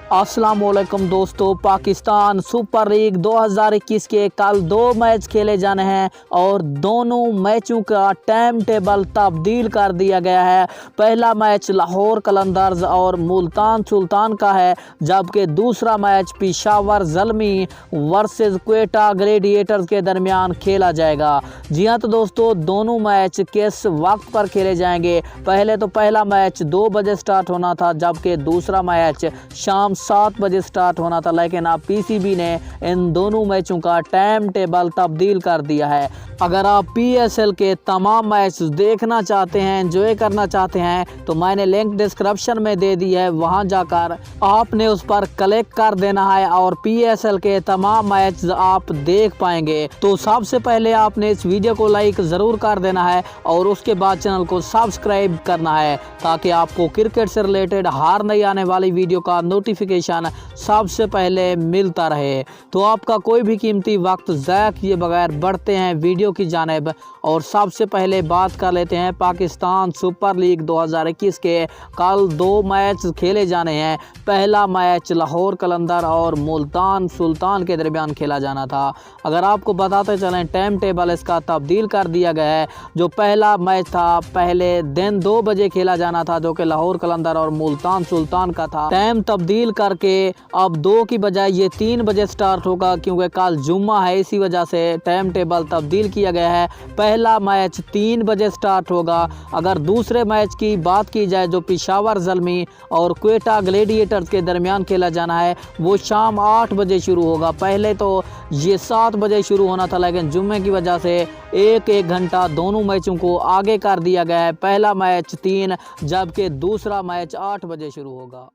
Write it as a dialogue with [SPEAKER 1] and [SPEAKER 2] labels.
[SPEAKER 1] अस्सलाम वालेकुम दोस्तों, पाकिस्तान सुपर लीग 2021 के कल 2 मैच खेले जाने हैं और दोनों मैचों का टाइम टेबल तब्दील कर दिया गया है। पहला मैच लाहौर कलंदर्स और मुल्तान सुल्तान का है, जबकि दूसरा match Peshawar Zalmi versus Quetta gladiators के दरमियान खेला जाएगा। जी हाँ, तो दोस्तों दोनों मैच किस वक्त पर खेले जाएंगे? पहले तो पहला मैच 2 बजे स्टार्ट होना था, जबकि दूसरा मैच शाम 7 बजे स्टार्ट होना था, लेकिन अब पीसीबी ने इन दोनों मैचों का टाइम टेबल तब्दील कर दिया है। अगर आप पीएसएल के तमाम मैच देखना चाहते हैं, एंजॉय करना चाहते हैं, तो मैंने लिंक डिस्क्रिप्शन में दे दी है, वहां जाकर आपने उस पर क्लिक कर देना है और पीएसएल के तमाम मैच आप देख पाएंगे। तो सबसे पहले आपने इस वीडियो को लाइक ज़रूर कर देना है और उसके बाद चैनल को सब्सक्राइब करना है, ताकि आपको क्रिकेट से रिलेटेड हर नई आने वाली वीडियो का नोटिफिकेशन सबसे पहले मिलता रहे। तो आपका कोई भी कीमती वक्त ज़ाया किए बगैर बढ़ते हैं वीडियो की जानिब और सबसे पहले बात कर लेते हैं पाकिस्तान सुपर लीग 2021 के कल 2 मैच खेले जाने हैं। पहला मैच लाहौर कलंदर और मुल्तान सुल्तान के दरमियान खेला जाना था। अगर आपको बताते चलें, टाइम टेबल इसका तब्दील कर दिया गया है। जो पहला मैच था पहले दिन 2 बजे खेला जाना था, जो कि लाहौर कलंदर और मुल्तान सुल्तान का था। टाइम तब्दील करके अब 2 की बजाय ये 3 बजे स्टार्ट होगा, क्योंकि कल जुम्मा है, इसी वजह से टाइम टेबल तब्दील किया गया है। पहला मैच 3 बजे स्टार्ट होगा। अगर दूसरे मैच की बात की जाए, जो पेशावर ज़ल्मी और क्वेटा ग्लेडिएटर्स के दरमियान खेला जाना है, वो शाम 8 बजे शुरू होगा। पहले तो ये 7 बजे शुरू होना था, लेकिन जुम्मे की वजह से एक घंटा दोनों मैचों को आगे कर दिया गया है। पहला मैच 3 जबकि दूसरा मैच 8 बजे शुरू होगा।